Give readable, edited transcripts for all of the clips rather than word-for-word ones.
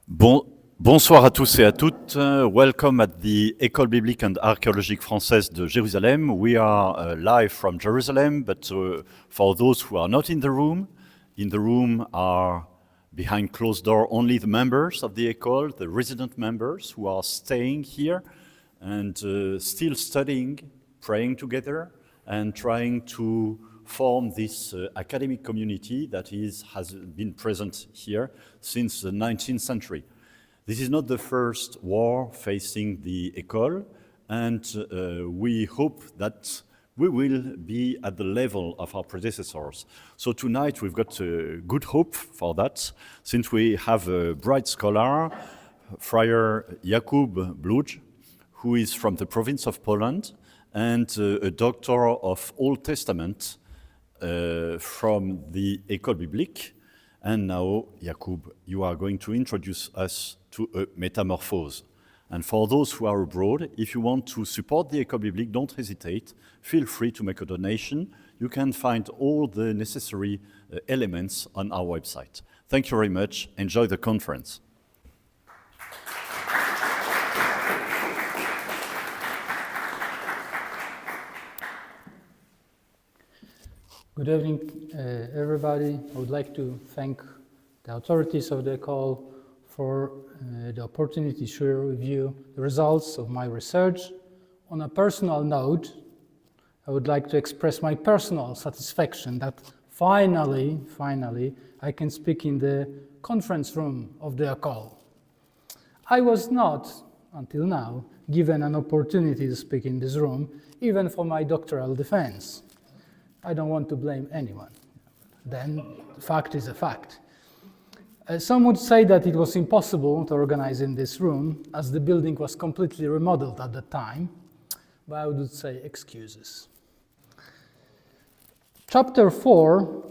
Bonsoir à tous et à toutes. Welcome at the École biblique and archéologique française de Jérusalem. We are live from Jerusalem, but for those who are not in the room are behind closed door only the members of the École, the resident members who are staying here and still studying, praying together, and trying to form this academic community that has been present here since the 19th century. This is not the first war facing the École, and we hope that we will be at the level of our predecessors. So tonight we've got good hope for that, since we have a bright scholar, Friar Jakub BLUJ, who is from the province of Poland, and a doctor of Old Testament from the École biblique. And now, Jakub, you are going to introduce us to a metamorphose. And for those who are abroad, if you want to support the École biblique, don't hesitate. Feel free to make a donation. You can find all the necessary elements on our website. Thank you very much. Enjoy the conference. Good evening, everybody. I would like to thank the authorities of the École for the opportunity to share with you the results of my research. On a personal note, I would like to express my personal satisfaction that finally, I can speak in the conference room of the École. I was not, until now, given an opportunity to speak in this room, even for my doctoral defense. I don't want to blame anyone. Then, the fact is a fact. Some would say that it was impossible to organize in this room, as the building was completely remodeled at the time, but I would say excuses. Chapter 4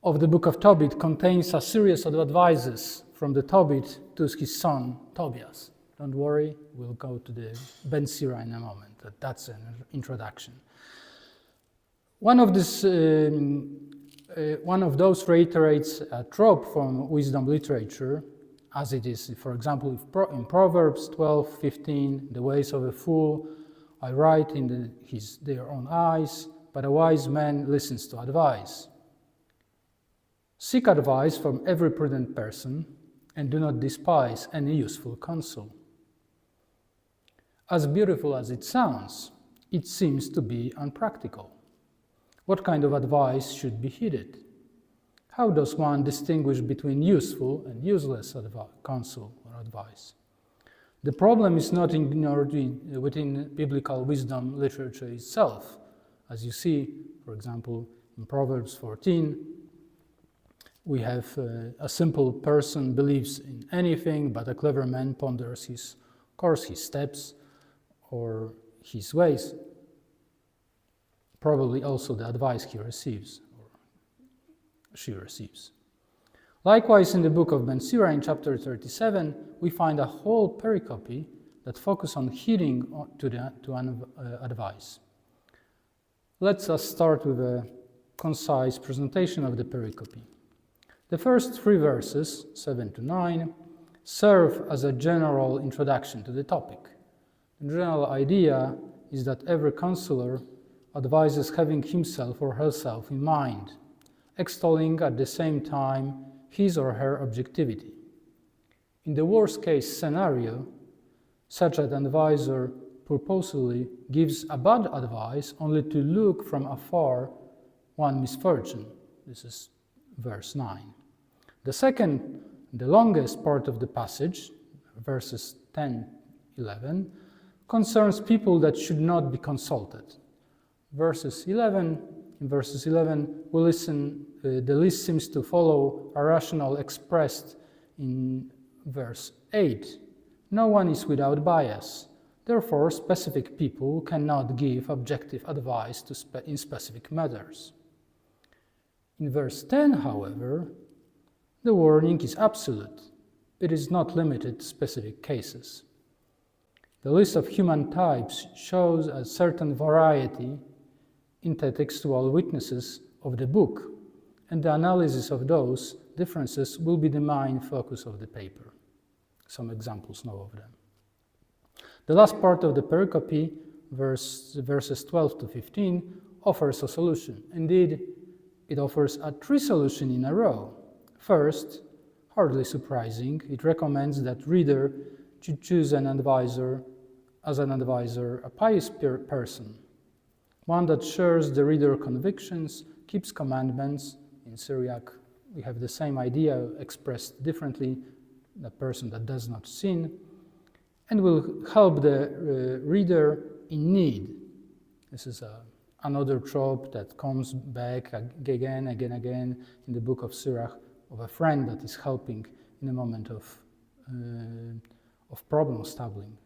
of the book of Tobit contains a series of advices from the Tobit to his son Tobias. Don't worry, we'll go to the Ben Sira in a moment. That's an introduction. One of those reiterates a trope from wisdom literature, as it is, for example, in Proverbs 12:15, the ways of a fool are right in their own eyes, but a wise man listens to advice. Seek advice from every prudent person, and do not despise any useful counsel. As beautiful as it sounds, it seems to be unpractical. What kind of advice should be heeded? How does one distinguish between useful and useless counsel or advice? The problem is not ignored within biblical wisdom literature itself. As you see, for example, in Proverbs 14, we have a simple person believes in anything, but a clever man ponders his course, his steps, or his ways. Probably also the advice he receives, or she receives. Likewise, in the book of Ben Sira, in chapter 37, we find a whole pericope that focuses on heeding to advice. Let us start with a concise presentation of the pericope. The first 3 verses, 7 to 9, serve as a general introduction to the topic. The general idea is that every counselor advises having himself or herself in mind, extolling at the same time his or her objectivity. In the worst-case scenario, such an advisor purposefully gives a bad advice only to look from afar one misfortune. This is verse 9. The second, the longest part of the passage, verses 10-11, concerns people that should not be consulted. In verses 11, we listen, the list seems to follow a rationale expressed in verse 8. No one is without bias. Therefore, specific people cannot give objective advice in specific matters. In verse 10, however, the warning is absolute. It is not limited to specific cases. The list of human types shows a certain variety intertextual witnesses of the book, and the analysis of those differences will be the main focus of the paper. Some examples now of them. The last part of the pericope, verses 12 to 15, offers a solution. Indeed, it offers 3 solutions in a row. First, hardly surprising, it recommends that reader should choose an advisor, a pious person, one that shares the reader convictions, keeps commandments. In Syriac, we have the same idea expressed differently, the person that does not sin, and will help the reader in need. This is another trope that comes back again in the book of Sirach, of a friend that is helping in a moment of problem stumbling.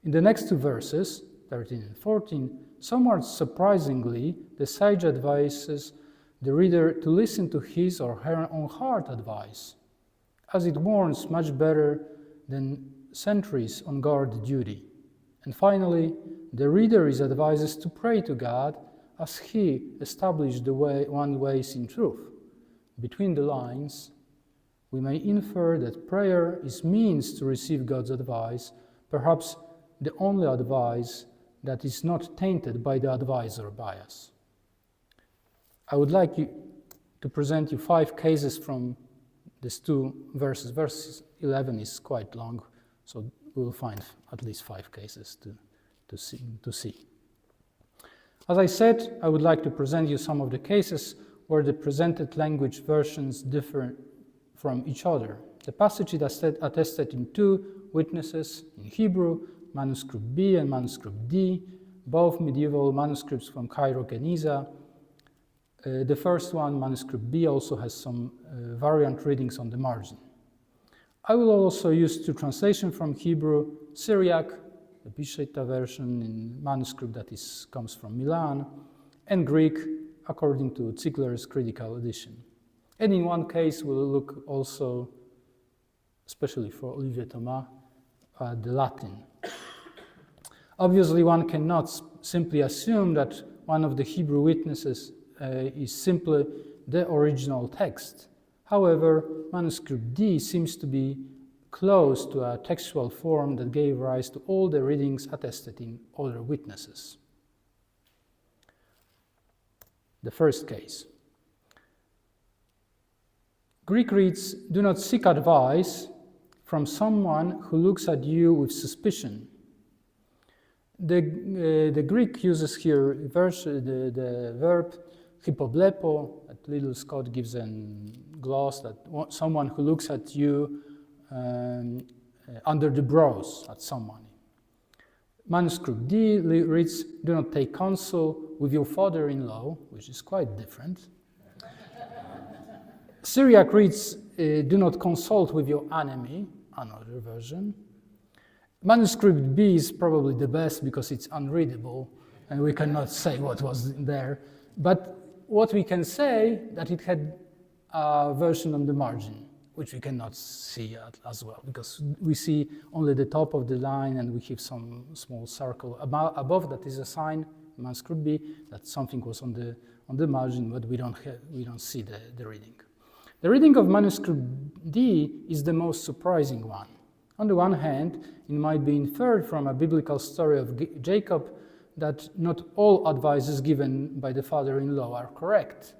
In the next 2 verses, 13 and 14, somewhat surprisingly, the sage advises the reader to listen to his or her own heart advice, as it warns much better than sentries on guard duty. And finally, the reader is advised to pray to God as he established the one ways in truth. Between the lines, we may infer that prayer is means to receive God's advice, perhaps the only advice that is not tainted by the advisor bias. I would like to present you 5 cases from these 2 verses. Verse 11 is quite long, so we will find at least 5 cases to see. As I said, I would like to present you some of the cases where the presented language versions differ from each other. The passage is attested in 2 witnesses in Hebrew, manuscript B and manuscript D, both medieval manuscripts from Cairo, Geniza. The first one, manuscript B, also has some variant readings on the margin. I will also use 2 translations from Hebrew, Syriac, the Bishita version in manuscript that comes from Milan, and Greek, according to Ziegler's critical edition. And in one case, we'll look also, especially for Olivier Thomas, at the Latin. Obviously, one cannot simply assume that one of the Hebrew witnesses is simply the original text. However, manuscript D seems to be close to a textual form that gave rise to all the readings attested in other witnesses. The first case. Greek reads, "Do not seek advice from someone who looks at you with suspicion." The Greek uses here the verb hypoblepo, that little Scott gives a gloss, that someone who looks at you under the brows at someone. Manuscript D reads, "Do not take counsel with your father-in-law," which is quite different. Syriac reads, "Do not consult with your enemy," another version. Manuscript B is probably the best because it's unreadable and we cannot say what was there. But what we can say that it had a version on the margin, which we cannot see as well because we see only the top of the line and we have some small circle above that is a sign, manuscript B, that something was on the margin, but we don't see the reading. The reading of manuscript D is the most surprising one. On the one hand, it might be inferred from a biblical story of Jacob that not all advices given by the father-in-law are correct.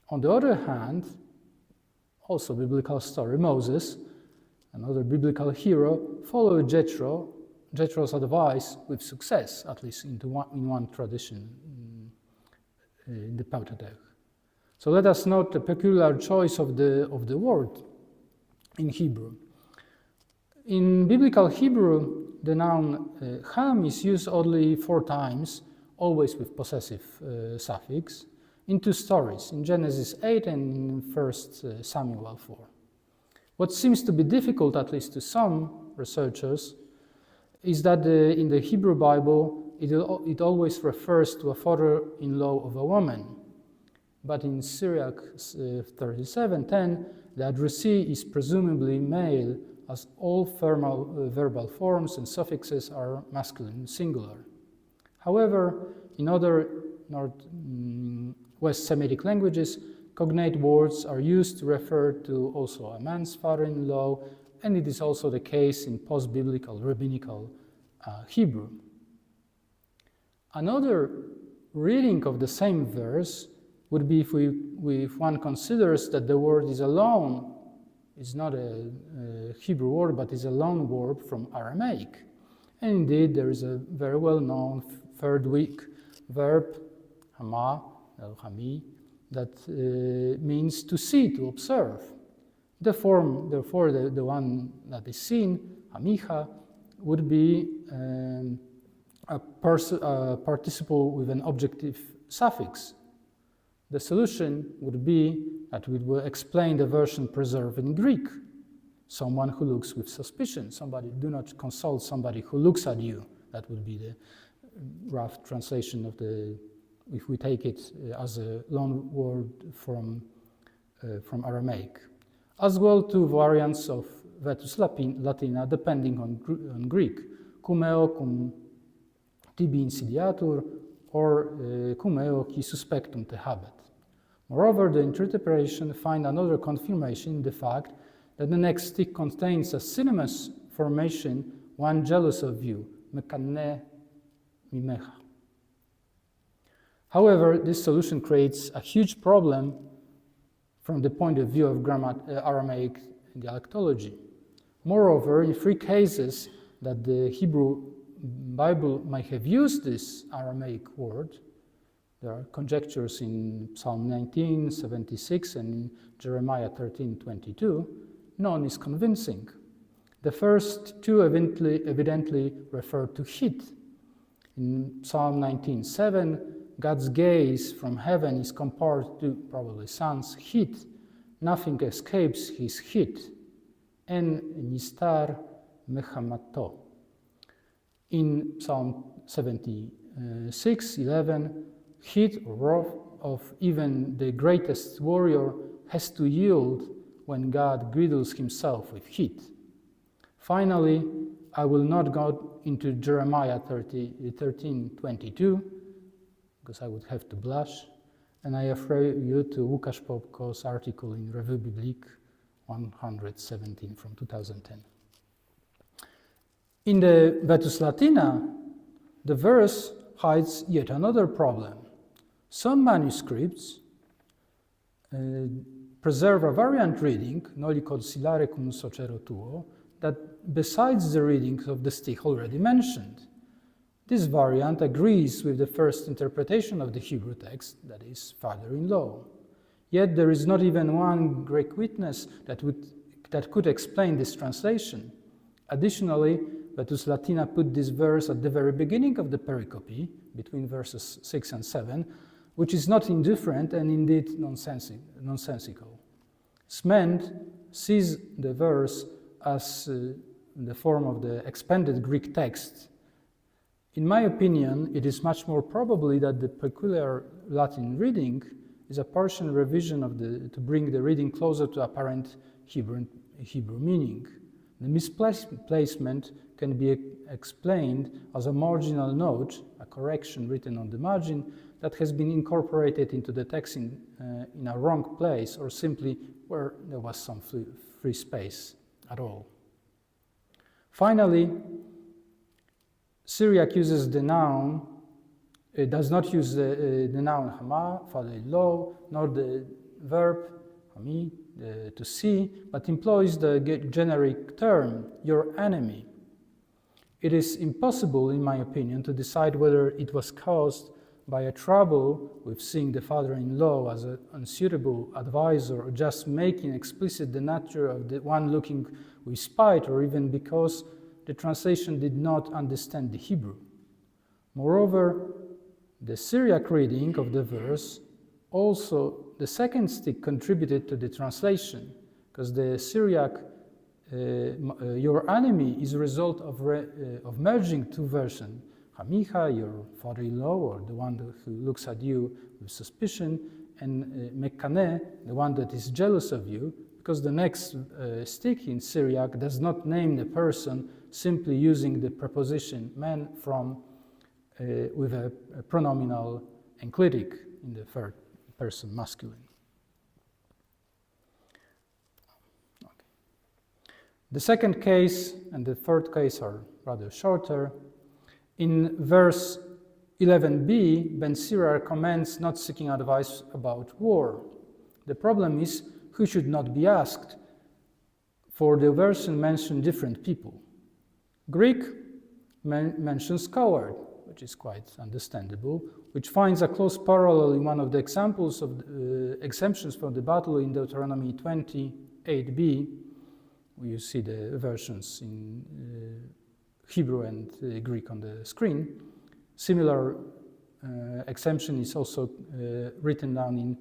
On the other hand, also biblical story, Moses, another biblical hero, followed Jethro's advice with success, at least in one tradition in the Pentateuch. So let us note the peculiar choice of the word in Hebrew. In biblical Hebrew, the noun ham is used only 4 times, always with possessive suffix, in 2 stories, in Genesis 8 and in 1 Samuel 4. What seems to be difficult, at least to some researchers, is that in the Hebrew Bible, it always refers to a father-in-law of a woman. But in Syriac 37:10, the addressee is presumably male, as all verbal forms and suffixes are masculine singular. However, in other West Semitic languages, cognate words are used to refer to also a man's father-in-law, and it is also the case in post-biblical, rabbinical Hebrew. Another reading of the same verse would be if one considers that the word is alone, is not a Hebrew word, but is a loan verb from Aramaic. And indeed, there is a very well-known third week verb, hama, hami, that means to see, to observe. The form, therefore, the one that is seen, hamicha, would be a participle with an objective suffix. The solution would be that we will explain the version preserved in Greek. Someone who looks with suspicion. Do not consult somebody who looks at you. That would be the rough translation of if we take it as a loan word from Aramaic. As well, two variants of vetus latina depending on Greek. Cumeo cum tibi insidiatur, or cumeo qui suspectum te habet. Moreover, the interpretation finds another confirmation in the fact that the next stick contains a synonymous formation, one jealous of you, mekane mimecha. However, this solution creates a huge problem from the point of view of Aramaic dialectology. Moreover, in 3 cases that the Hebrew Bible might have used this Aramaic word, there are conjectures in Psalm 19, 76, and in Jeremiah 13, 22, none is convincing. The first 2 evidently refer to heat. In Psalm 19:7, God's gaze from heaven is compared to probably sun's heat. Nothing escapes his heat. En nistar mechamato. In Psalm 76:11, heat or wrath of even the greatest warrior has to yield when God girdles himself with heat. Finally, I will not go into Jeremiah 13:22, because I would have to blush, and I refer you to Łukasz Popko's article in Revue Biblique 117 from 2010. In the Vetus Latina, the verse hides yet another problem. Some manuscripts preserve a variant reading, noli consilare cum socero tuo, that besides the readings of the stich already mentioned. This variant agrees with the first interpretation of the Hebrew text, that is, father-in-law. Yet there is not even one Greek witness that could explain this translation. Additionally, Vetus Latina put this verse at the very beginning of the pericope, between verses 6 and 7, which is not indifferent and indeed nonsensical. Smend sees the verse as in the form of the expanded Greek text. In my opinion, it is much more probably that the peculiar Latin reading is a partial revision to bring the reading closer to apparent Hebrew meaning. The misplacement can be explained as a marginal note, a correction written on the margin, that has been incorporated into the text in a wrong place, or simply where there was some free space at all. Finally, Syriac uses the noun, it does not use the noun hama, father-in-law, nor the verb hami, to see, but employs the generic term, your enemy. It is impossible, in my opinion, to decide whether it was caused by a trouble with seeing the father-in-law as an unsuitable advisor, or just making explicit the nature of the one looking with spite, or even because the translation did not understand the Hebrew. Moreover, the Syriac reading of the verse, also the second stick contributed to the translation, because the Syriac, your enemy, is a result of merging 2 versions. Hamicha, your father-in-law, or the one who looks at you with suspicion, and Mekane, the one that is jealous of you, because the next stick in Syriac does not name the person, simply using the preposition man with a pronominal enclitic in the third person masculine. The second case and the third case are rather shorter. In verse 11b, Ben Sira recommends not seeking advice about war. The problem is who should not be asked, for the version mentions different people. Greek mentions coward, which is quite understandable, which finds a close parallel in one of the examples of exemptions from the battle in Deuteronomy 28b. You see the versions in Hebrew and Greek on the screen. Similar exemption is also written down in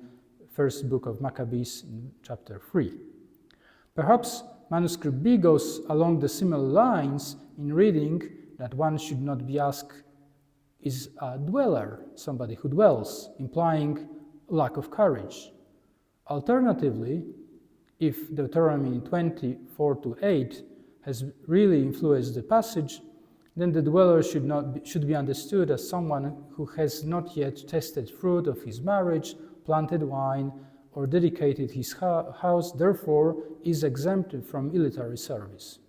first book of Maccabees in chapter 3. Perhaps manuscript B goes along the similar lines in reading that one should not be asked is a dweller, somebody who dwells, implying lack of courage. Alternatively, if Deuteronomy 24-8 has really influenced the passage, then the dweller should be understood as someone who has not yet tasted fruit of his marriage, planted wine, or dedicated his house, therefore is exempted from military service.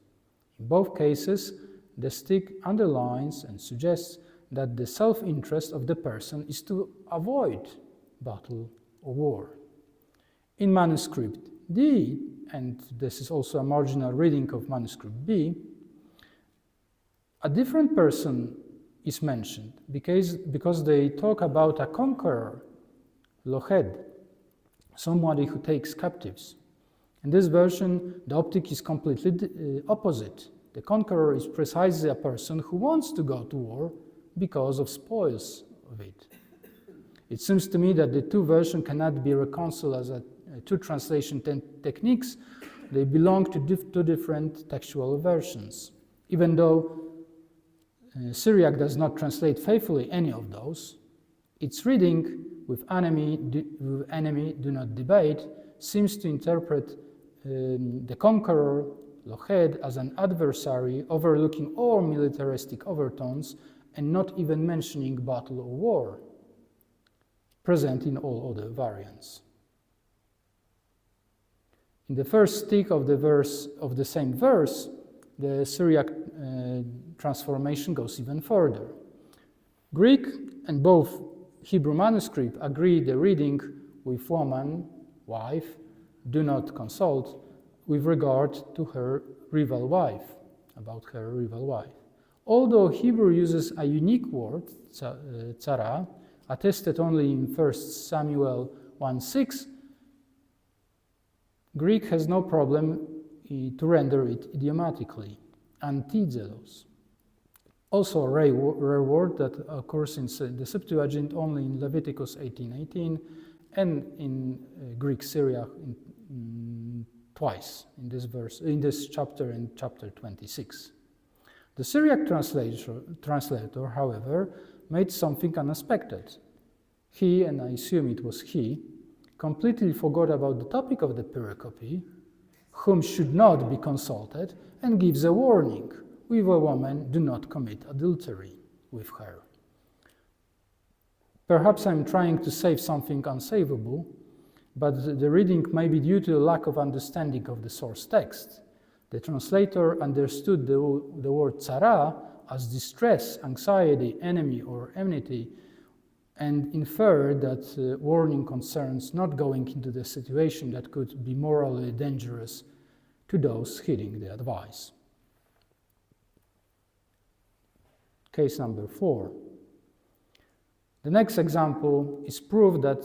In both cases, the stick underlines and suggests that the self-interest of the person is to avoid battle or war. In manuscript D, and this is also a marginal reading of manuscript B, a different person is mentioned because they talk about a conqueror, loched, somebody who takes captives. In this version, the optic is completely opposite. The conqueror is precisely a person who wants to go to war because of spoils of it. It seems to me that the two versions cannot be reconciled as two translation techniques. They belong to two different textual versions. Even though Syriac does not translate faithfully any of those, its reading with enemy do not debate seems to interpret the conqueror, loched, as an adversary overlooking all militaristic overtones and not even mentioning battle or war, present in all other variants. In the first stick of the same verse, the Syriac transformation goes even further. Greek and both Hebrew manuscript agree the reading with woman, wife, do not consult with regard to her rival wife, about her rival wife. Although Hebrew uses a unique word, tzara, attested only in 1 Samuel 1:6, Greek has no problem to render it idiomatically, antizelos. Also a rare word that occurs in the Septuagint only in Leviticus 18:18 and in Greek Syriac twice in this chapter and chapter 26. The Syriac translator, however, made something unexpected. He, and I assume it was he, completely forgot about the topic of the pericope, whom should not be consulted, and gives a warning: with a woman, do not commit adultery with her. Perhaps I'm trying to save something unsavable, but the reading may be due to a lack of understanding of the source text. The translator understood the word tzara as distress, anxiety, enemy, or enmity, and inferred that warning concerns not going into the situation that could be morally dangerous to those heeding the advice. Case number 4. The next example is proof that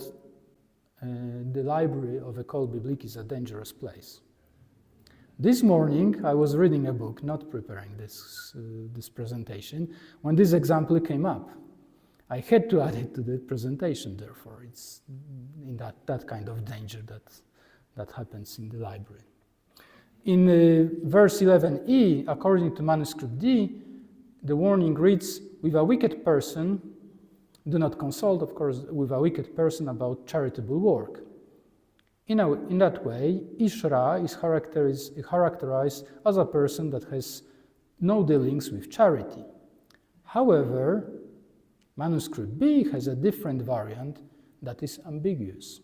the library of École biblique is a dangerous place. This morning, I was reading a book, not preparing this presentation, when this example came up. I had to add it to the presentation, therefore. It's in that kind of danger that happens in the library. In verse 11e, according to manuscript D, the warning reads, with a wicked person, do not consult, of course, with a wicked person about charitable work. In that way, Ishra is characterized as a person that has no dealings with charity. However, manuscript B has a different variant that is ambiguous.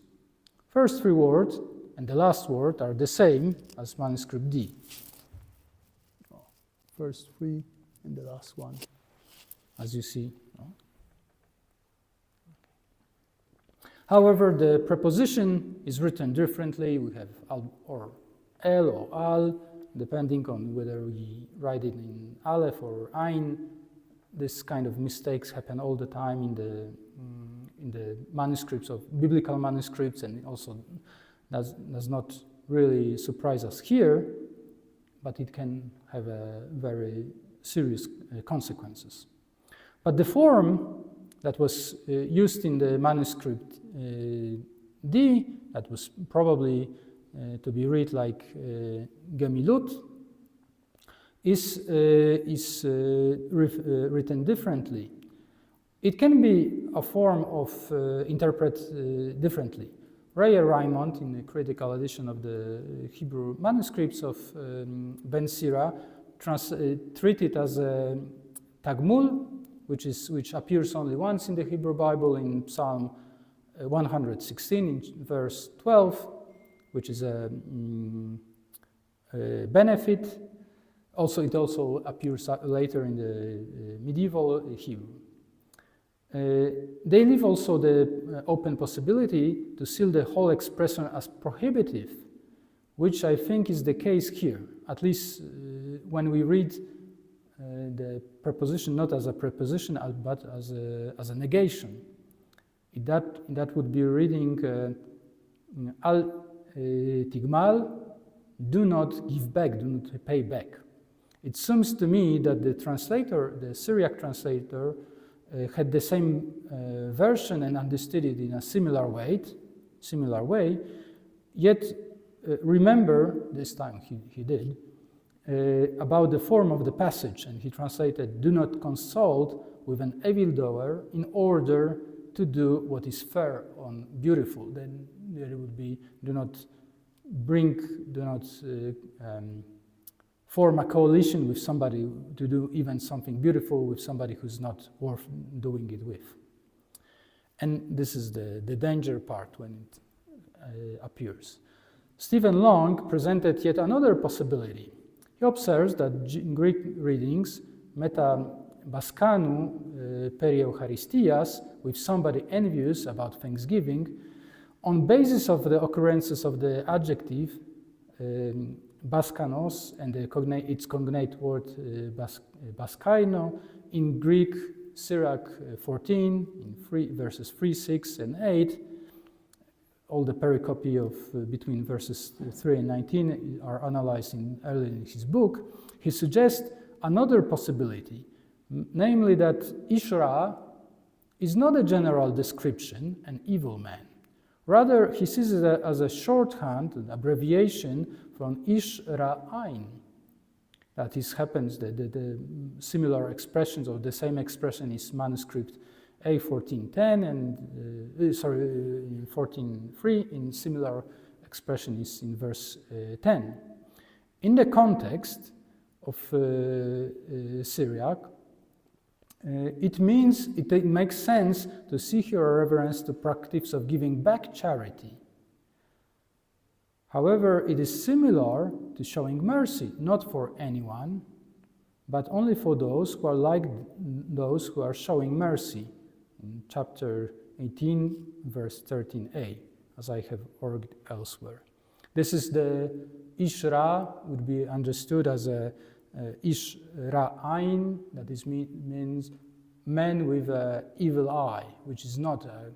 First three words and the last word are the same as manuscript D. first three and the last one, as you see. However, the preposition is written differently. We have al or el or al, depending on whether we write it in aleph or ein. This kind of mistakes happen all the time in the manuscripts of biblical manuscripts, and also does not really surprise us here, but it can have a very serious consequences. But the form that was used in the manuscript D, that was probably to be read like gemilut, is written differently. It can be a form of interpret differently. Ray Raymond, in the critical edition of the Hebrew manuscripts of Ben Sira, treat it as a tagmul, which appears only once in the Hebrew Bible in Psalm 116 in verse 12, which is a benefit. It also appears later in the medieval Hebrew. They leave also the open possibility to seal the whole expression as prohibitive, which I think is the case here, at least when we read the preposition not as a preposition but as a negation. That would be reading al tigmal, do not give back, do not pay back. It seems to me that the translator, the Syriac translator, had the same version and understood it in a similar way. Yet remember, this time he did, about the form of the passage, and he translated, do not consult with an evildoer in order to do what is fair and beautiful. Then there would be, do not form a coalition with somebody to do even something beautiful with somebody who's not worth doing it with. And this is the danger part when it appears. Stephen Long presented yet another possibility. He observes that in Greek readings, meta baskanu peri Eucharistias, with somebody envious about Thanksgiving, on basis of the occurrences of the adjective baskanos and its cognate word baskaino in Greek Sirach 14 in verses 3, 6, and 8. All the pericope of between verses 3 and 19 are analyzed early in his book. He suggests another possibility, namely that Ishra is not a general description, an evil man. Rather, he sees it as a shorthand, an abbreviation from Ish-Ra-Ain. That is happens, the similar expressions of the same expression is manuscript A1410 and, 14.3, in similar expression is in verse 10. In the context of Syriac, it makes sense to see here a reference to practice of giving back charity. However, it is similar to showing mercy, not for anyone, but only for those who are like those who are showing mercy, in chapter 18, verse 13a, as I have argued elsewhere. This is the Ishra, would be understood as a Ish-Ra-Ain, that is means man with an evil eye, which is not a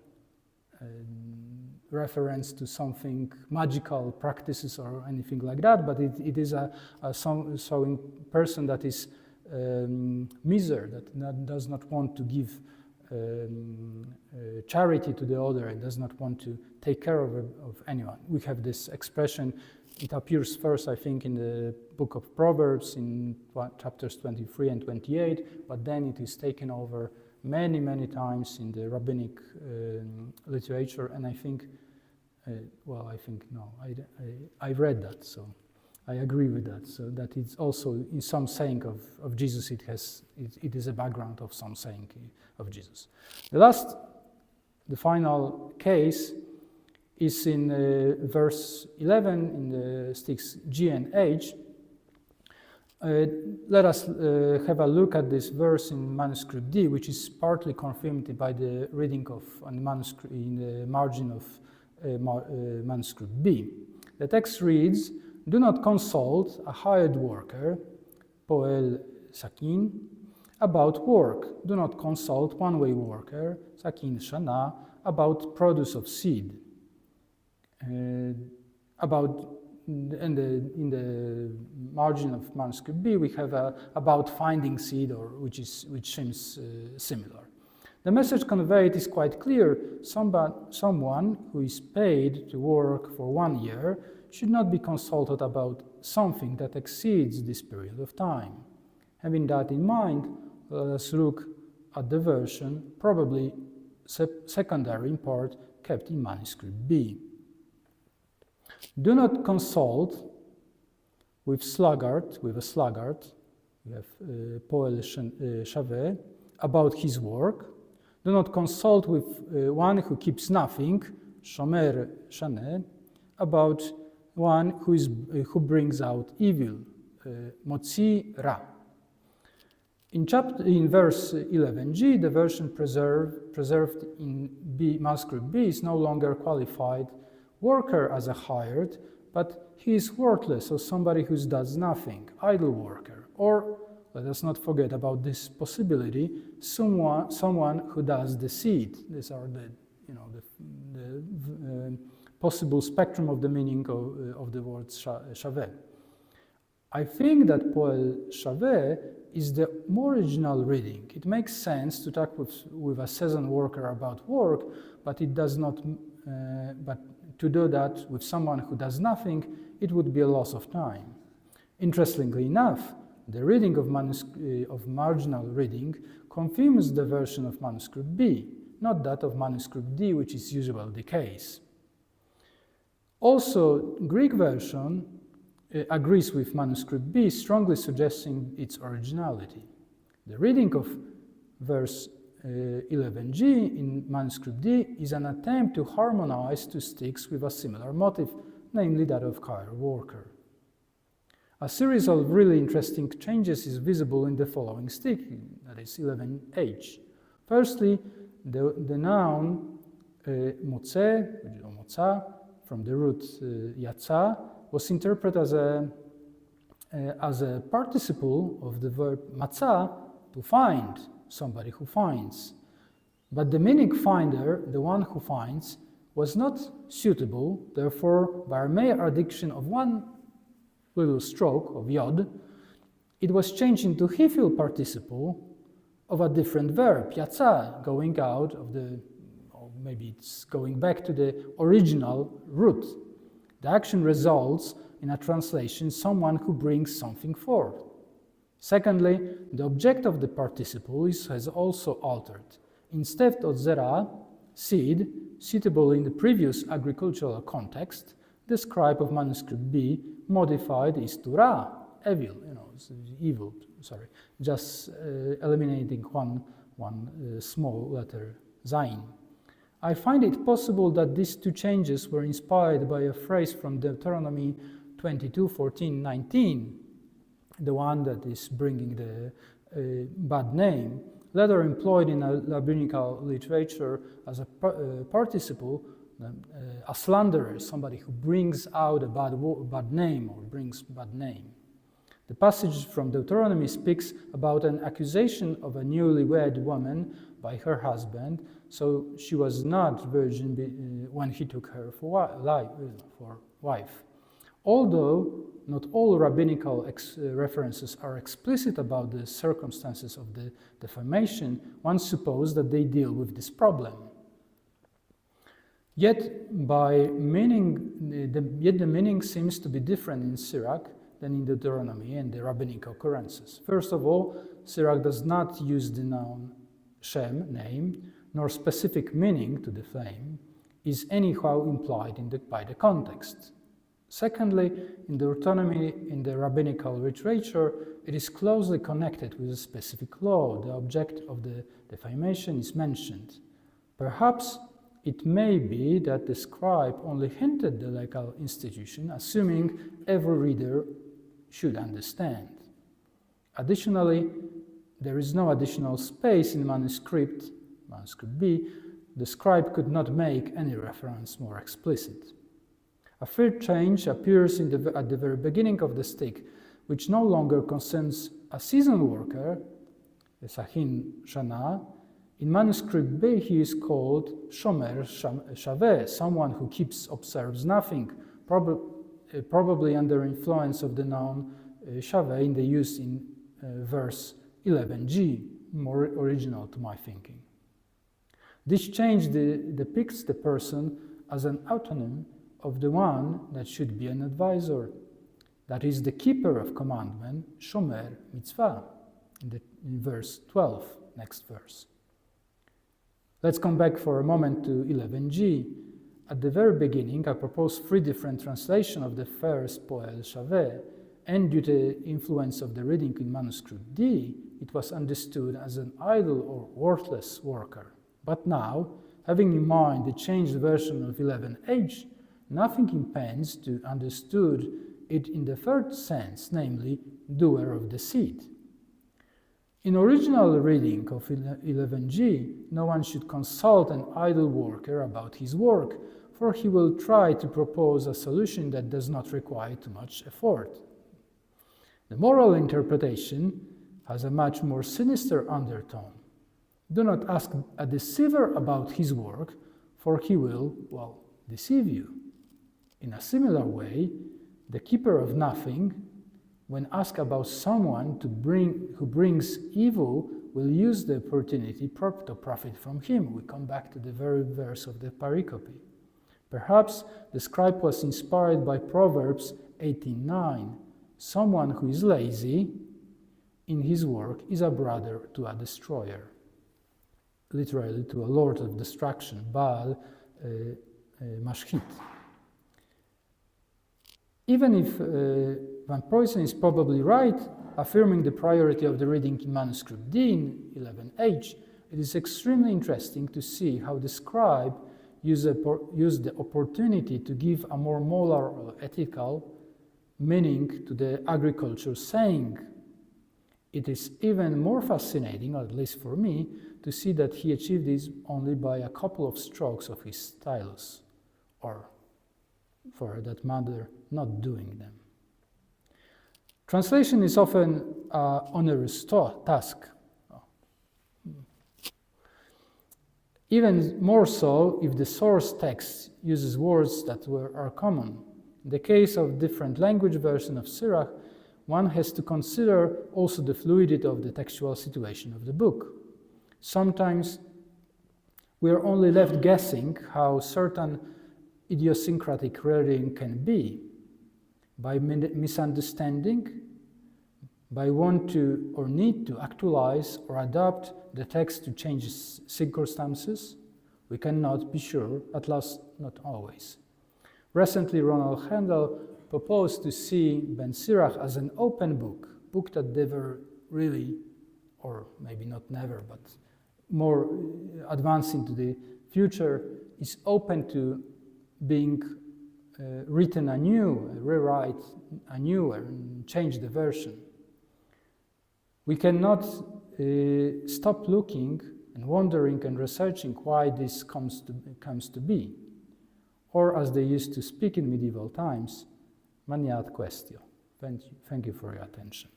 reference to something magical practices or anything like that, but it is a person that is miser, that does not want to give charity to the other and does not want to take care of anyone. We have this expression. It appears first, I think, in the book of Proverbs in chapters 23 and 28, but then it is taken over many, many times in the rabbinic literature, and I think, I read that, so I agree with that. So that it's also in some saying of Jesus, it is a background of some saying of Jesus. The final case is in verse 11 in the sticks G and H. Let us have a look at this verse in manuscript D, which is partly confirmed by the reading of on manuscript in the margin of manuscript B. The text reads, "Do not consult a hired worker, poel sakin, about work. Do not consult one-way worker, sakin shana, about produce of seed." In the margin of manuscript B, we have about finding seed, which seems similar. The message conveyed is quite clear. Someone who is paid to work for 1 year should not be consulted about something that exceeds this period of time. Having that in mind, let us look at the version, probably secondary in part, kept in manuscript B. Do not consult with a sluggard, we have poel shavé, about his work. Do not consult with one who keeps nothing, shomer shane, about one who brings out evil, motzi ra. In verse 11g, the version preserved in manuscript B is no longer qualified worker as a hired, but he is worthless, or somebody who does nothing, idle worker. Or, let us not forget about this possibility, someone who does the seed. These are the possible spectrum of the meaning of the word shavé. I think that poel shavé is the more original reading. It makes sense to talk with a seasoned worker about work, but it does not. But to do that with someone who does nothing, it would be a loss of time. Interestingly enough, the reading of marginal reading confirms the version of manuscript B, not that of manuscript D, which is usually the case. Also, Greek version agrees with manuscript B, strongly suggesting its originality. The reading of verse 11g in manuscript D is an attempt to harmonize two sticks with a similar motive, namely that of hired worker. A series of really interesting changes is visible in the following stick, that is 11h. Firstly, the noun motze, or motza, from the root yatsa, was interpreted as a participle of the verb matza, to find, somebody who finds. But the meaning finder, the one who finds, was not suitable, therefore, by a mere addition of one little stroke of yod, it was changed into hifil participle of a different verb, yatsa, going out of the, or maybe it's going back to the original root. The action results in a translation, someone who brings something forth. Secondly, the object of the participle has also altered. Instead of zera, seed, suitable in the previous agricultural context, the scribe of manuscript B modified is to ra, evil, just eliminating one small letter, zain. I find it possible that these two changes were inspired by a phrase from Deuteronomy 22:14-19, the one that is bringing the bad name, later employed in a rabbinical literature as a participle, a slanderer, somebody who brings out a bad name or brings bad name. The passage from Deuteronomy speaks about an accusation of a newlywed woman by her husband, so she was not virgin when he took her for wife. Although not all rabbinical references are explicit about the circumstances of the defamation, one supposes that they deal with this problem. Yet the meaning seems to be different in Sirach than in Deuteronomy and the rabbinic occurrences. First of all, Sirach does not use the noun Shem, name, nor specific meaning to the flame, is anyhow implied by the context. Secondly, in Deuteronomy, in the rabbinical literature, it is closely connected with a specific law. The object of the defamation is mentioned. Perhaps it may be that the scribe only hinted the legal institution, assuming every reader should understand. Additionally, there is no additional space in manuscript B. The scribe could not make any reference more explicit. A third change appears at the very beginning of the stick, which no longer concerns a seasoned worker, Sahin Shana. In manuscript B, he is called Shomer Shaveh, someone who observes nothing, probably under influence of the noun Shaveh in the use in verse 11g, more original to my thinking. This change depicts the person as an autonym of the one that should be an advisor, that is the keeper of commandment, Shomer Mitzvah, in verse 12, next verse. Let's come back for a moment to 11g. At the very beginning, I proposed 3 different translations of the first Poel Shaveh, and due to the influence of the reading in manuscript D, it was understood as an idle or worthless worker. But now, having in mind the changed version of 11h, nothing impends to understood it in the third sense, namely, doer of the seed. In original reading of 11g, no one should consult an idle worker about his work, for he will try to propose a solution that does not require too much effort. The moral interpretation has a much more sinister undertone. Do not ask a deceiver about his work, for he will, deceive you. In a similar way, the keeper of nothing, when asked about someone who brings evil, will use the opportunity to profit from him. We come back to the very verse of the pericope. Perhaps the scribe was inspired by Proverbs 18:9. Someone who is lazy in his work is a brother to a destroyer. Literally to a lord of destruction, Baal Mashchit. Even if Van Preussen is probably right, affirming the priority of the reading in manuscript D in 11h, it is extremely interesting to see how the scribe used the opportunity to give a more moral or ethical meaning to the agriculture saying. It is even more fascinating, at least for me, to see that he achieved this only by a couple of strokes of his stylus, or, for that matter, not doing them. Translation is often an onerous task. Even more so if the source text uses words that are common. In the case of different language versions of Sirach, one has to consider also the fluidity of the textual situation of the book. Sometimes we are only left guessing how certain idiosyncratic reading can be, by misunderstanding, by want to or need to actualize or adapt the text to change circumstances. We cannot be sure, at least not always. Recently, Ronald Handel proposed to see Ben Sirach as an open book that never really, or maybe not never, but more advanced into the future, is open to being written anew, rewrite anew, and change the version. We cannot stop looking and wondering and researching why this comes to be. Or as they used to speak in medieval times, maniat quaestio. Thank you for your attention.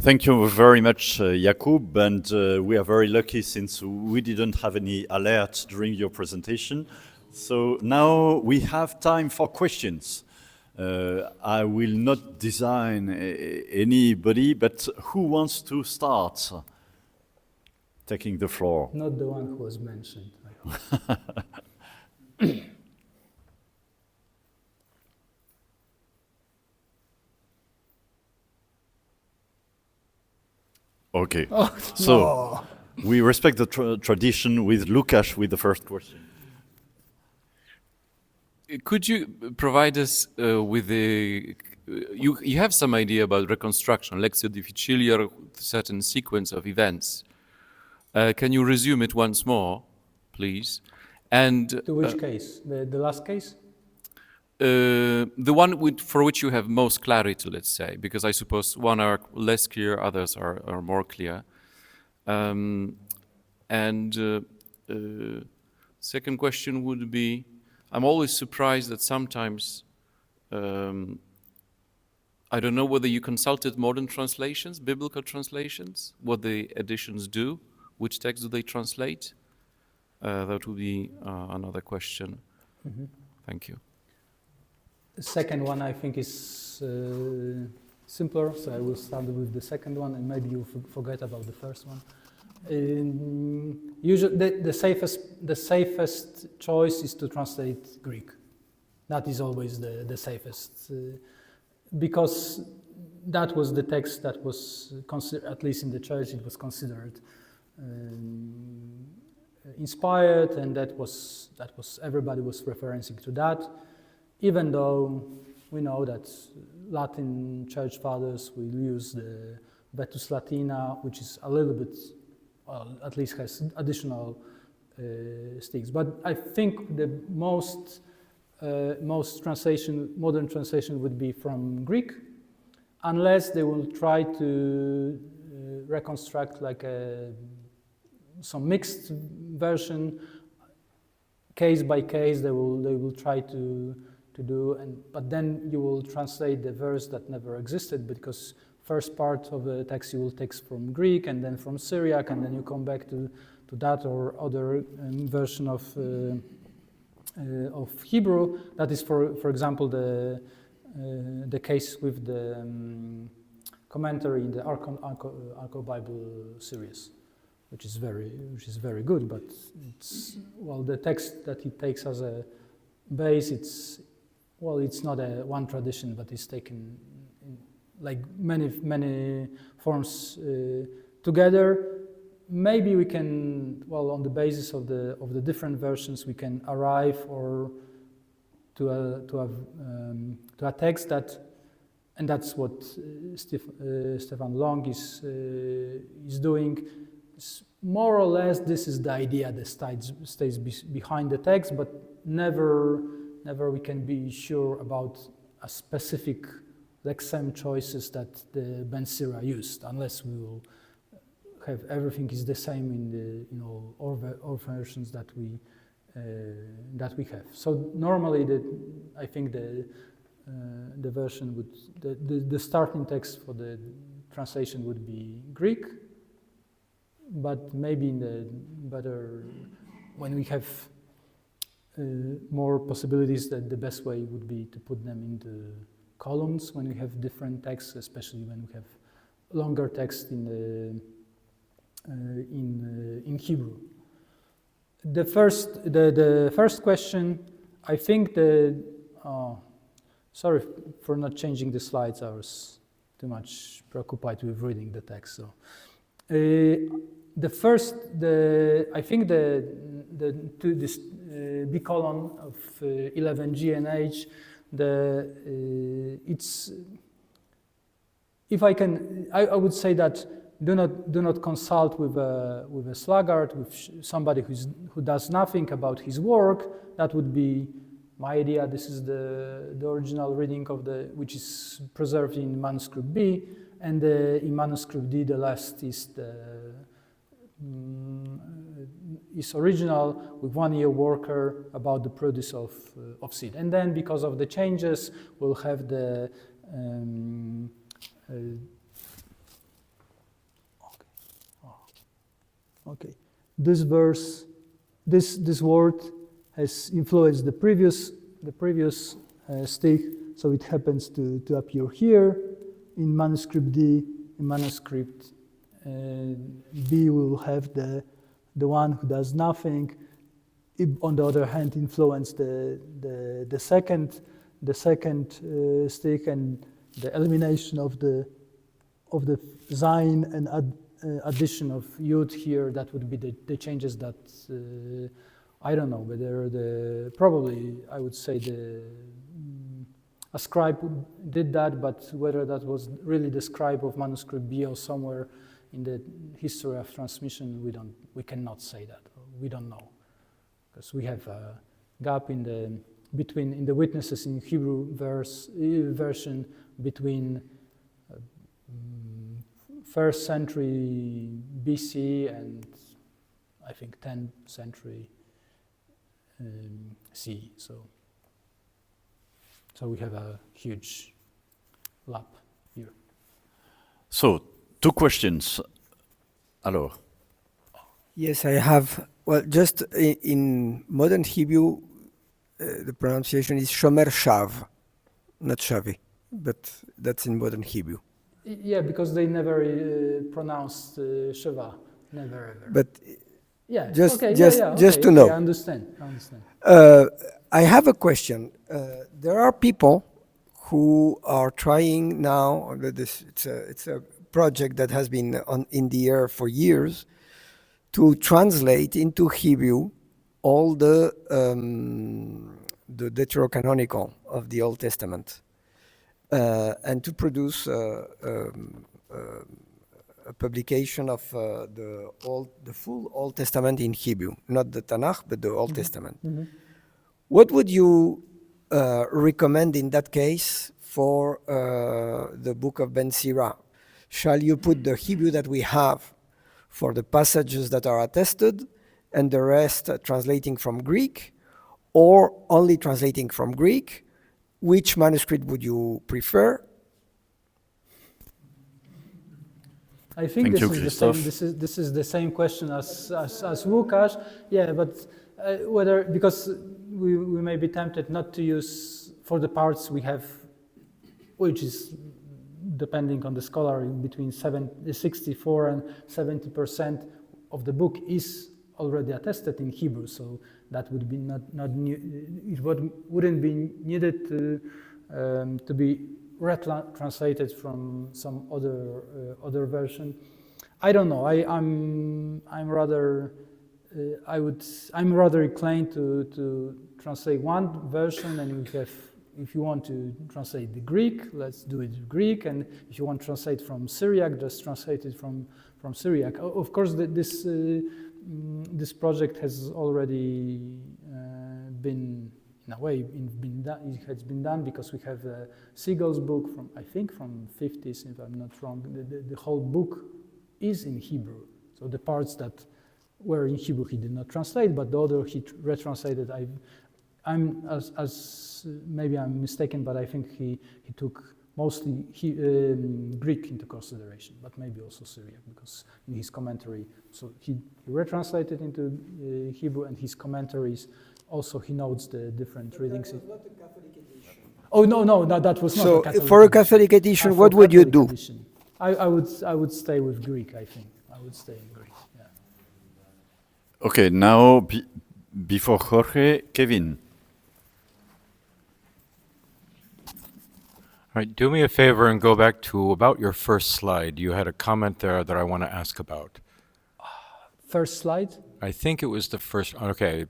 Thank you very much, Jakub, and we are very lucky since we didn't have any alerts during your presentation. So now we have time for questions. I will not design anybody, but who wants to start taking the floor? Not the one who was mentioned, I hope. Okay, Oh, so no. we respect the tradition with Lukáš with the first question. Could you provide us with the... You have some idea about reconstruction, Lectio Difficilia, certain sequence of events. Can you resume it once more, please? And To which case? The last case? the one for which you have most clarity, let's say, because I suppose one are less clear, others are more clear. Second question would be, I'm always surprised that sometimes, I don't know whether you consulted modern translations, biblical translations, what the editions do, which text do they translate? That would be another question. Mm-hmm. Thank you. The second one I think is simpler, so I will start with the second one, and maybe you forget about the first one. Usually, the safest choice is to translate Greek. That is always the safest, because that was the text that was considered, at least in the church, it was considered inspired, and that was everybody was referencing to that. Even though we know that Latin church fathers will use the Vetus Latina, which is a little bit, well, at least has additional sticks. But I think the most modern translation would be from Greek, unless they will try to reconstruct like some mixed version, case by case. They will try to do, but then you will translate the verse that never existed, because first part of the text you will take from Greek and then from Syriac, and then you come back to that or other version of Hebrew. That is, for example, the case with the commentary in the Arco Bible series, which is very good. But it's, well, the text that he takes as a base, it's not a one tradition, but it's taken in like many forms together. Maybe we can, well, on the basis of the different versions, we can arrive or to a text that, and that's what Stefan Long is doing. It's more or less, this is the idea that stays behind the text, but never we can be sure about a specific lexeme choices that the Ben Sira used, unless we will have everything is the same in all versions that we have. So normally, I think the version would the starting text for the translation would be Greek, but maybe in the better when we have more possibilities, that the best way would be to put them into columns when we have different texts, especially when we have longer text in Hebrew. The first question, I think sorry for not changing the slides. I was too much preoccupied with reading the text. So I think this B colon of 11G and H, it's, if I can, I would say that do not consult with a sluggard, with somebody who does nothing about his work. That would be my idea. This is the original reading of which is preserved in manuscript B, and in manuscript D the last is is original with 1 year worker about the produce of seed. And then because of the changes, we'll have the okay. This verse, this word has influenced the previous stick, so it happens to appear here in manuscript D. In manuscript B, we will have the one who does nothing. It, on the other hand, influence the second stick, and the elimination of the Zayin and addition of Yud here. That would be the changes that I don't know whether probably I would say a scribe did that, but whether that was really the scribe of manuscript B or somewhere in the history of transmission, we cannot say that. We don't know. because we have a gap in the witnesses in Hebrew version between 1st century BC and I think 10th century CE. So we have a huge gap here. So, 2 questions. Alors, Yes, I have. Well, just in modern Hebrew, the pronunciation is shomer shav, not shavi, but that's in modern Hebrew. Yeah, because they never pronounced Sheva, never ever. But yeah, just okay, just to know. I understand. I have a question. There are people who are trying now. It's a project that has been in the air for years to translate into Hebrew all the deuterocanonical of the Old Testament, and to produce a publication of the full Old Testament in Hebrew, not the Tanakh, but the Old Testament. Mm-hmm. What would you recommend in that case for the book of Ben Sirah? Shall you put the Hebrew that we have for the passages that are attested and the rest translating from Greek, or only translating from Greek? Which manuscript would you prefer? I think Thank you, this is the same. Christophe. This is the same question as Łukasz. Yeah, but whether, because we may be tempted not to use for the parts we have, which is depending on the scholar, between 64 and 70% of the book is already attested in Hebrew. So that would be not new. It wouldn't be needed to be translated from some other version. I don't know. I'm rather inclined to translate one version, and we have. If you want to translate the Greek, let's do it in Greek, and if you want to translate from Syriac, just translate it from Syriac. Of course, this project has already been, in a way, it has been done, because we have Siegel's book from, I think, from 50s, if I'm not wrong. The whole book is in Hebrew. So the parts that were in Hebrew he did not translate, but the other he retranslated. Maybe I'm mistaken, but I think he took mostly Greek into consideration, but maybe also Syriac, because in his commentary, so he retranslated into Hebrew, and his commentaries also he notes the different readings. That was not a Catholic edition. Oh no, that was not. So a Catholic for a edition. Catholic edition, For what would you Catholic do? edition, I would stay with Greek. I think I would stay in Greek. Yeah. okay, now before Jorge, Kevin. All right, do me a favor and go back to about your first slide. You had a comment there that I want to ask about. First slide. I think it was the first. Okay.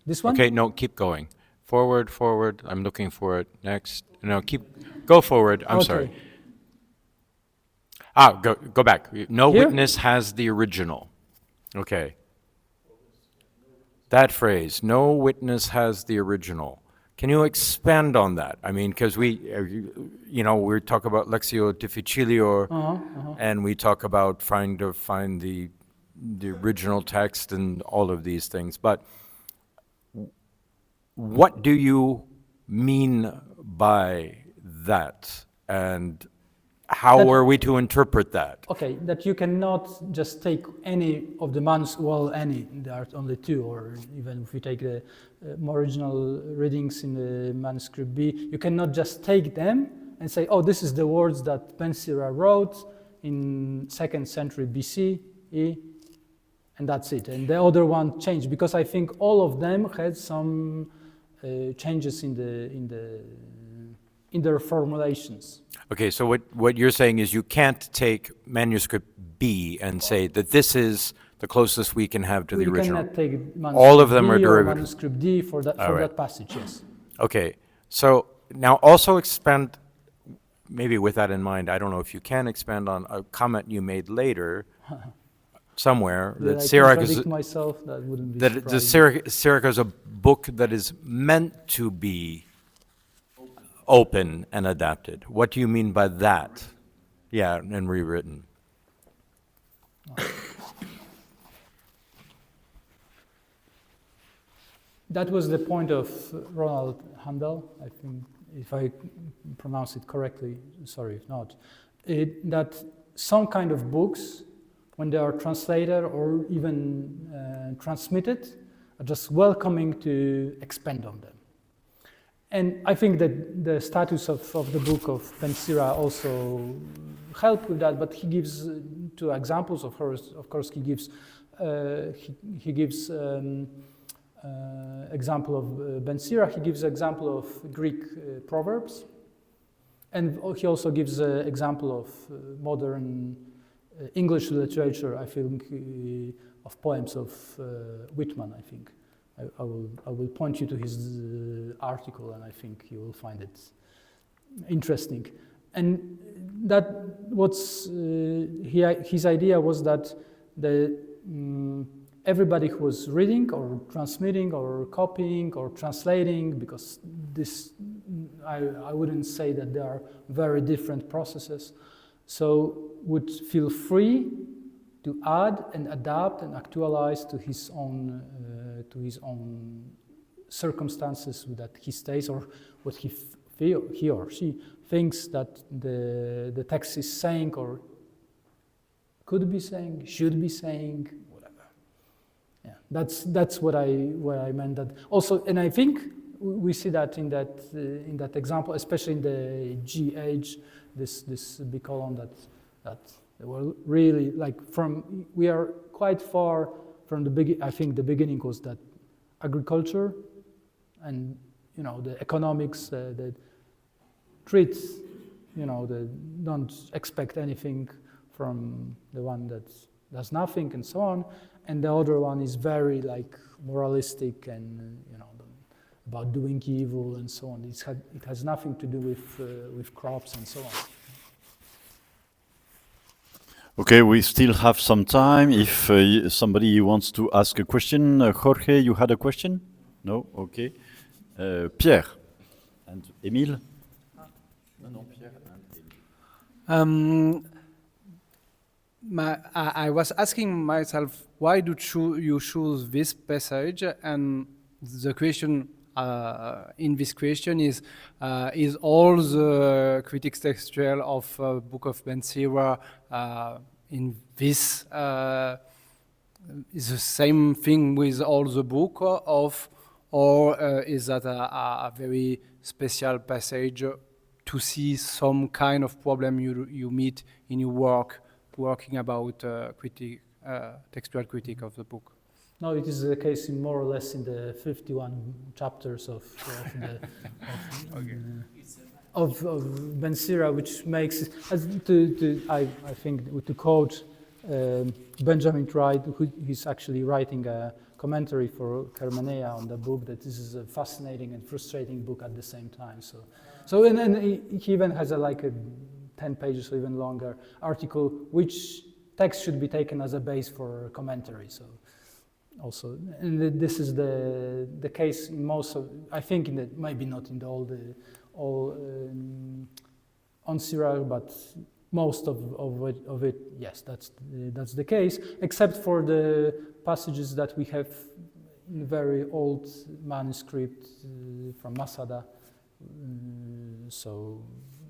This one? Okay, no, keep going. Forward. I'm looking for it. Next. No, go forward. I'm sorry. Go back. No Here? witness has the original. Okay. That phrase, no witness has the original. Can you expand on that? I mean, because we talk about Lexio Difficilior, and we talk about trying to find the original text and all of these things. But what do you mean by that? And how are we to interpret that? Okay, that you cannot just take any of the there are only 2, or even if you take the original readings in the manuscript B, you cannot just take them and say, oh, this is the words that Ben Sirah wrote in 2nd century BC, and that's it. And the other one changed, because I think all of them had some changes in their formulations. Okay, so what you're saying is you can't take manuscript B and say that this is the closest we can have to the original. You cannot take manuscript All of them B are or derivative. manuscript D for that All right. that passage, yes. Okay, so now also expand, maybe with that in mind, I don't know if you can expand on a comment you made later somewhere Did that I Sirach is contradict myself? That wouldn't be that the surprising. Sirach is a book that is meant to be open and adapted. What do you mean by that? Yeah, and rewritten. That was the point of Ronald Handel, I think, if I pronounce it correctly, sorry if not, that some kind of books, when they are translated or even transmitted, are just welcoming to expand on them. And I think that the status of the book of Ben Sira also helped with that, but he gives two examples. Of course, he gives example of Ben Sira. He gives example of Greek proverbs, and he also gives example of modern English literature. I think of poems of Whitman. I think I will point you to his article, and I think you will find it interesting. And that what's his idea was that everybody who was reading or transmitting or copying or translating, because this I wouldn't say that they are very different processes, so would feel free to add and adapt and actualize to his own circumstances that he stays, or what he or she thinks that the text is saying, or could be saying, should be saying, whatever. Yeah, that's what I meant. That also, and I think we see that in that example, especially in the G age, this big column that were really like we are quite far from the beginning. I think the beginning was that agriculture and the economics that treats they don't expect anything from the one that does nothing and so on, and the other one is very like moralistic and about doing evil and so on. It has nothing to do with crops and so on. Okay, we still have some time. If somebody wants to ask a question, Jorge, you had a question? No? Okay. Pierre and Émile? I was asking myself, why do you choose this passage? And the question in this question is all the critics textual of Book of Ben Sira in this is the same thing with all the book or is that a very special passage to see some kind of problem you meet in your working about textual critique of the book? No, it is the case in more or less in the 51 chapters of Ben Sira, which makes I think to quote Benjamin Wright, he's actually writing a commentary for Hermeneia on the book, that this is a fascinating and frustrating book at the same time. So and he even has a 10 pages or even longer article, which text should be taken as a base for commentary. So also, and this is the case in most of, I think maybe not in all on Sirach, but most of it, yes, that's the case, except for the passages that we have in very old manuscript from Masada. So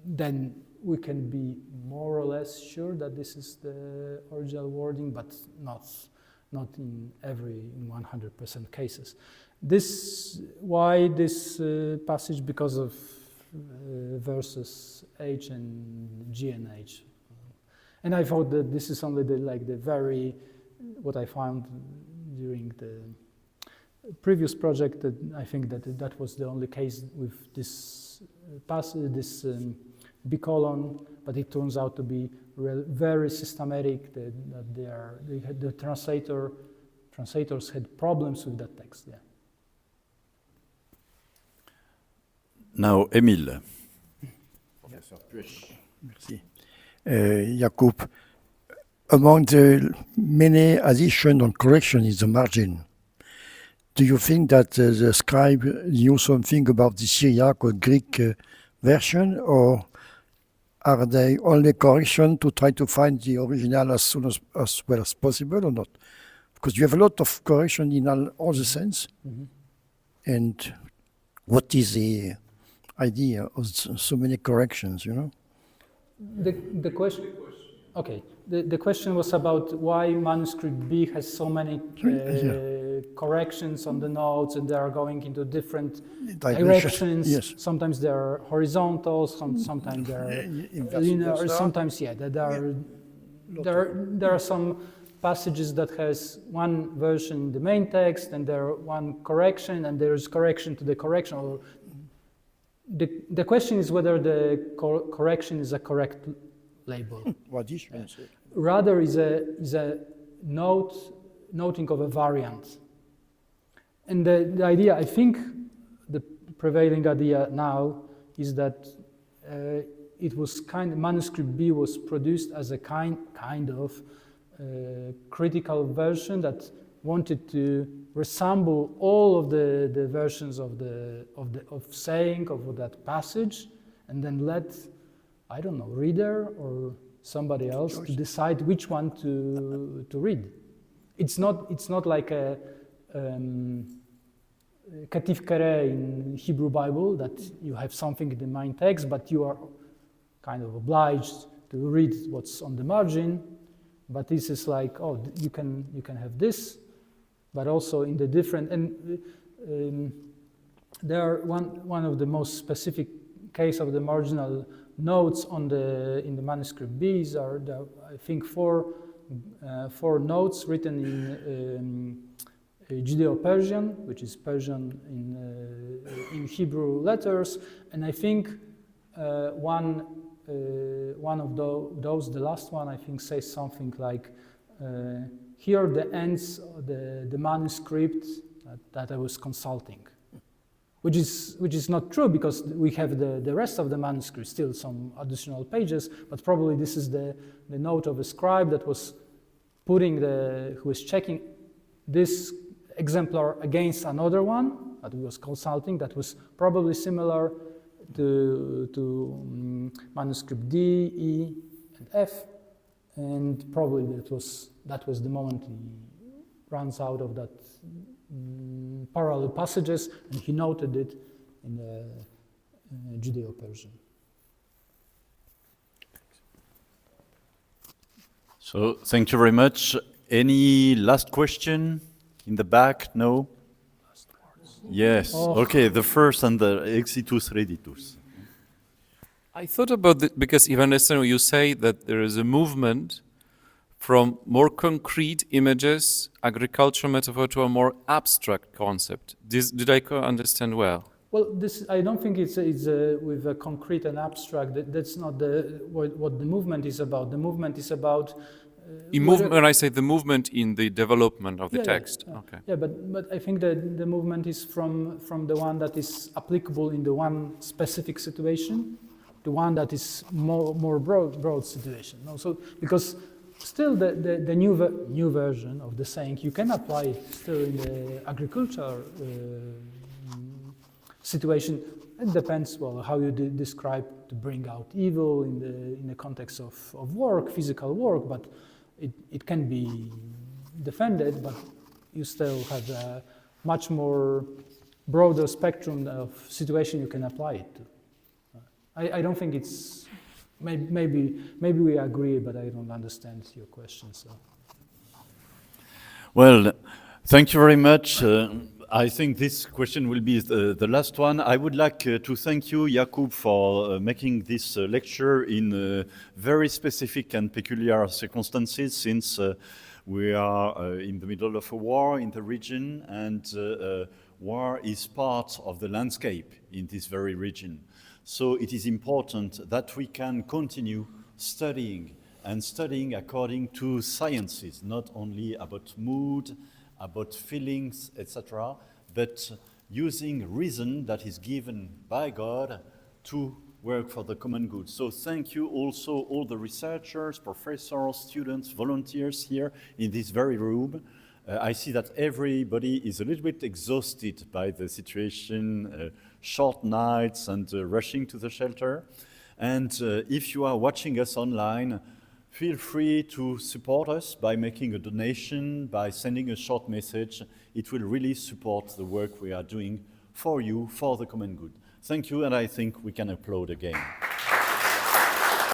then we can be more or less sure that this is the original wording, but not in 100% cases. Why this passage? Because of verses H and G and H. And I thought that this is only what I found during the previous project, that I think that was the only case with this passage, this bicolon, but it turns out to be very systematic, that the translators had problems with that text. Yeah. Now, Émile. Merci. Jakub, among the many addition and correction in the margin, do you think that the scribe knew something about the Syriac or Greek version, or are they only correction to try to find the original as well as possible, or not? Because you have a lot of correction in all the sense. And what is the idea of so many corrections, you know? The question. Okay. The question was about why manuscript B has so many corrections on the notes, and they are going into different directions. Yes. Sometimes they are horizontal, sometimes they are linear, sometimes there are some passages that has one version in the main text, and there are one correction, and there is correction to the correction. Or the question is whether the correction is a correct label. Rather is a noting of a variant. And the idea, I think, the prevailing idea now is that it was manuscript B was produced as a kind of critical version that wanted to resemble all of the versions of saying of that passage, and then let, I don't know, reader or somebody else to decide which one to read. It's not like a katif kare in Hebrew Bible that you have something in the main text, but you are kind of obliged to read what's on the margin. But this is like, oh, you can have this, but also in the different, and there are one of the most specific case of the marginal notes in the manuscript B's are I think four notes written in Judeo-Persian, which is Persian in Hebrew letters, and I think one of those, the last one, I think, says something like, here the ends of the manuscript that I was consulting, which is not true, because we have the rest of the manuscript, still some additional pages, but probably this is the note of a scribe that was who was checking this exemplar against another one that he was consulting that was probably similar to manuscript D, E, and F, and probably that was the moment he runs out of that parallel passages, and he noted it in the Judeo-Persian. So thank you very much. Any last question in the back? No? Yes. Oh. Okay, the first and the exitus reditus. I thought about it because, if I understand, you say that there is a movement from more concrete images, agricultural metaphor, to a more abstract concept. Did I understand well? Well, I don't think it's with a concrete and abstract. That's not what the movement is about. The movement is about. When I say the movement in the development of the text. Okay. Yeah, but I think that the movement is from the one that is applicable in the one specific situation, the one that is more broad situation. No? So because still the new version of the saying you can apply still in the agriculture situation. It depends, well, how you describe to bring out evil in the context of work, physical work, but it can be defended, but you still have a much more broader spectrum of situation you can apply it to. I don't think it's, maybe we agree, but I don't understand your question. So. Well, thank you very much. I think this question will be the last one. I would like to thank you, Jakub, for making this lecture in very specific and peculiar circumstances, since we are in the middle of a war in the region, and war is part of the landscape in this very region. So it is important that we can continue studying according to sciences, not only about mood, about feelings, etc., but using reason that is given by God to work for the common good. So thank you also all the researchers, professors, students, volunteers here in this very room. I see that everybody is a little bit exhausted by the situation, short nights and rushing to the shelter. And if you are watching us online, feel free to support us by making a donation, by sending a short message. It will really support the work we are doing for you, for the common good. Thank you, and I think we can applaud again.